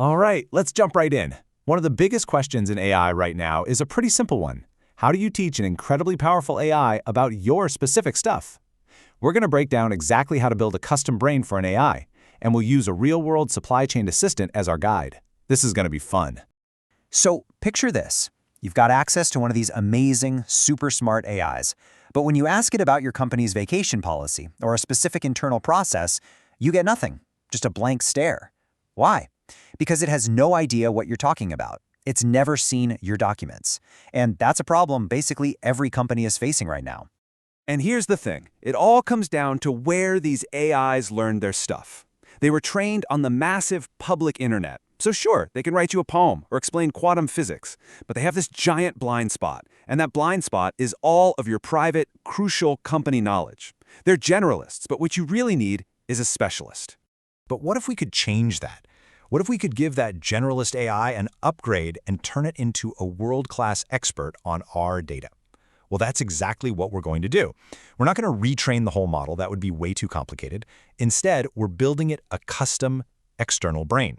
All right, let's jump right in. One of the biggest questions in AI right now is a pretty simple one. How do you teach an incredibly powerful AI about your specific stuff? We're going to break down exactly how to build a custom brain for an AI, and we'll use a real-world supply chain assistant as our guide. This is going to be fun. So picture this. You've got access to one of these amazing, super smart AIs. But when you ask it about your company's vacation policy or a specific internal process, you get nothing, just a blank stare. Why? Because it has no idea what you're talking about. It's never seen your documents. And that's a problem basically every company is facing right now. And here's the thing. It all comes down to where these AIs learned their stuff. They were trained on the massive public internet. So sure, they can write you a poem or explain quantum physics, but they have this giant blind spot, and that blind spot is all of your private, crucial company knowledge. They're generalists, but what you really need is a specialist. But what if we could change that? What if we could give that generalist AI an upgrade and turn it into a world-class expert on our data? Well, that's exactly what we're going to do. We're not going to retrain the whole model. That would be way too complicated. Instead, we're building it a custom external brain.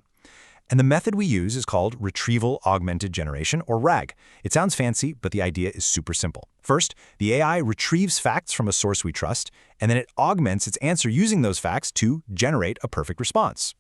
And the method we use is called Retrieval-Augmented Generation, or RAG. It sounds fancy, but the idea is super simple. First, the AI retrieves facts from a source we trust, and then it augments its answer using those facts to generate a perfect response.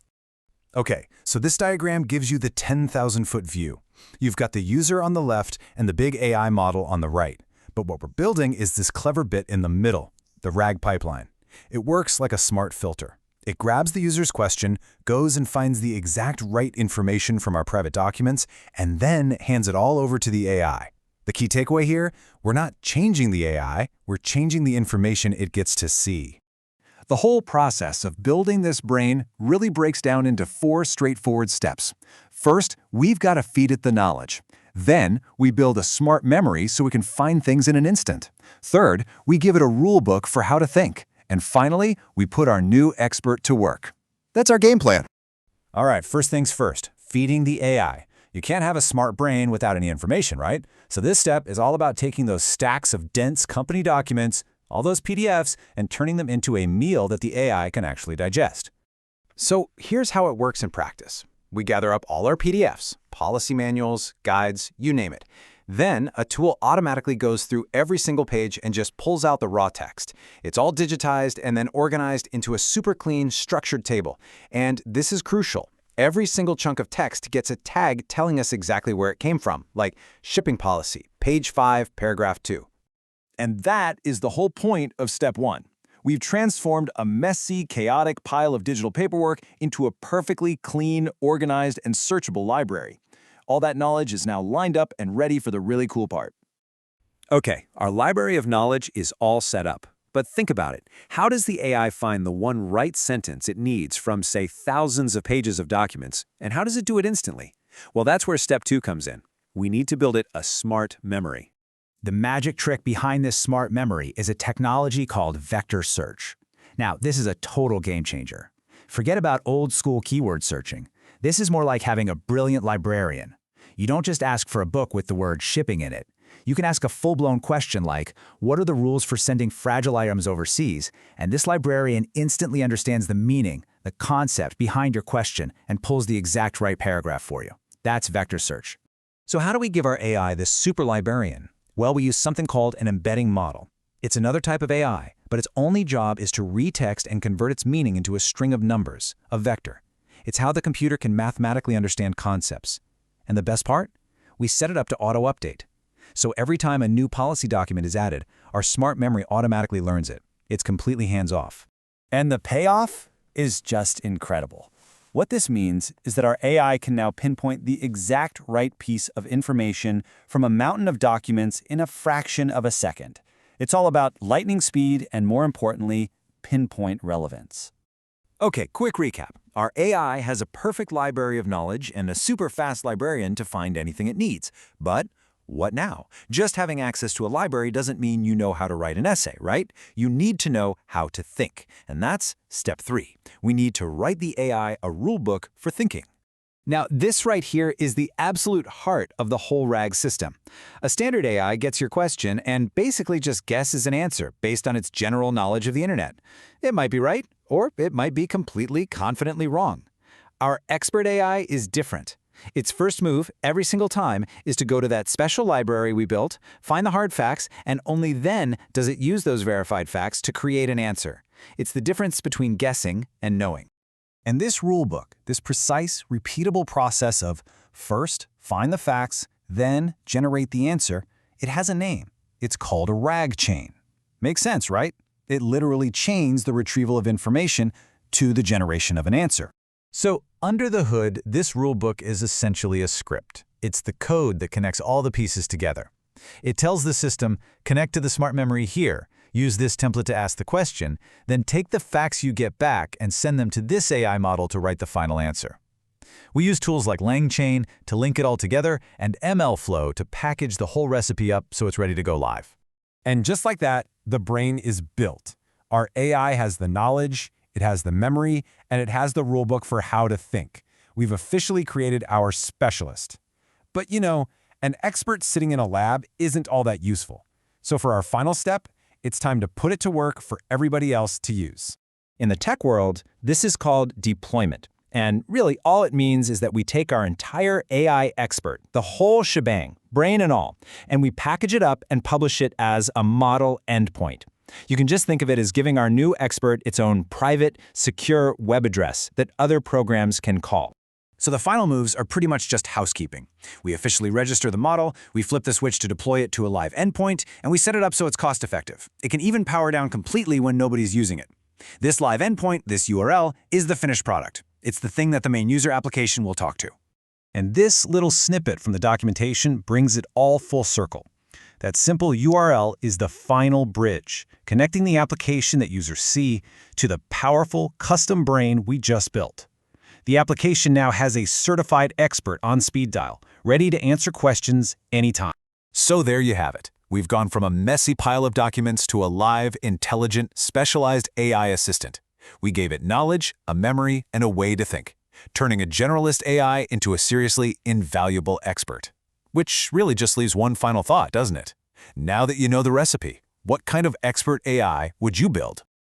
Okay, so this diagram gives you the 10,000-foot view. You've got the user on the left and the big AI model on the right. But what we're building is this clever bit in the middle, the RAG pipeline. It works like a smart filter. It grabs the user's question, goes and finds the exact right information from our private documents, and then hands it all over to the AI. The key takeaway here, we're not changing the AI, we're changing the information it gets to see. The whole process of building this brain really breaks down into 4 straightforward steps. First, we've got to feed it the knowledge. Then, we build a smart memory so we can find things in an instant. Third, we give it a rule book for how to think. And finally, we put our new expert to work. That's our game plan. All right, first things first, feeding the AI. You can't have a smart brain without any information, right? So this step is all about taking those stacks of dense company documents, all those PDFs, and turning them into a meal that the AI can actually digest. So here's how it works in practice. We gather up all our PDFs, policy manuals, guides, you name it. Then, a tool automatically goes through every single page and just pulls out the raw text. It's all digitized and then organized into a super clean, structured table. And this is crucial. Every single chunk of text gets a tag telling us exactly where it came from, like shipping policy, page 5, paragraph 2. And that is the whole point of step 1. We've transformed a messy, chaotic pile of digital paperwork into a perfectly clean, organized, and searchable library. All that knowledge is now lined up and ready for the really cool part. Okay, our library of knowledge is all set up. But think about it. How does the AI find the one right sentence it needs from, say, thousands of pages of documents, and how does it do it instantly? Well, that's where step 2 comes in. We need to build it a smart memory. The magic trick behind this smart memory is a technology called vector search. Now, this is a total game changer. Forget about old-school keyword searching. This is more like having a brilliant librarian. You don't just ask for a book with the word shipping in it. You can ask a full-blown question like, what are the rules for sending fragile items overseas? And this librarian instantly understands the meaning, the concept behind your question, and pulls the exact right paragraph for you. That's vector search. So how do we give our AI this super librarian? Well, we use something called an embedding model. It's another type of AI, but its only job is to retext and convert its meaning into a string of numbers, a vector. It's how the computer can mathematically understand concepts. And the best part? We set it up to auto-update. So every time a new policy document is added, our smart memory automatically learns it. It's completely hands-off. And the payoff is just incredible. What this means is that our AI can now pinpoint the exact right piece of information from a mountain of documents in a fraction of a second. It's all about lightning speed and, more importantly, pinpoint relevance. Okay, quick recap. Our AI has a perfect library of knowledge and a super fast librarian to find anything it needs. But what now? Just having access to a library doesn't mean you know how to write an essay, right? You need to know how to think. And that's step 3. We need to write the AI a rule book for thinking. Now, this right here is the absolute heart of the whole RAG system. A standard AI gets your question and basically just guesses an answer based on its general knowledge of the internet. It might be right, or it might be completely confidently wrong. Our expert AI is different. Its first move, every single time, is to go to that special library we built, find the hard facts, and only then does it use those verified facts to create an answer. It's the difference between guessing and knowing. And this rulebook, this precise, repeatable process of first, find the facts, then generate the answer, it has a name. It's called a RAG chain. Makes sense, right? It literally chains the retrieval of information to the generation of an answer. So, under the hood, this rulebook is essentially a script. It's the code that connects all the pieces together. It tells the system, connect to the smart memory here, use this template to ask the question, then take the facts you get back and send them to this AI model to write the final answer. We use tools like LangChain to link it all together and MLflow to package the whole recipe up so it's ready to go live. And just like that, the brain is built. Our AI has the knowledge, it has the memory, and it has the rulebook for how to think. We've officially created our specialist. But an expert sitting in a lab isn't all that useful. So for our final step, it's time to put it to work for everybody else to use. In the tech world, this is called deployment. And really, all it means is that we take our entire AI expert, the whole shebang, brain and all, and we package it up and publish it as a model endpoint. You can just think of it as giving our new expert its own private, secure web address that other programs can call. So the final moves are pretty much just housekeeping. We officially register the model, we flip the switch to deploy it to a live endpoint, and we set it up so it's cost-effective. It can even power down completely when nobody's using it. This live endpoint, this URL, is the finished product. It's the thing that the main user application will talk to. And this little snippet from the documentation brings it all full circle. That simple URL is the final bridge, connecting the application that users see to the powerful custom brain we just built. The application now has a certified expert on speed dial, ready to answer questions anytime. So there you have it. We've gone from a messy pile of documents to a live, intelligent, specialized AI assistant. We gave it knowledge, a memory, and a way to think, turning a generalist AI into a seriously invaluable expert. Which really just leaves one final thought, doesn't it? Now that you know the recipe, what kind of expert AI would you build?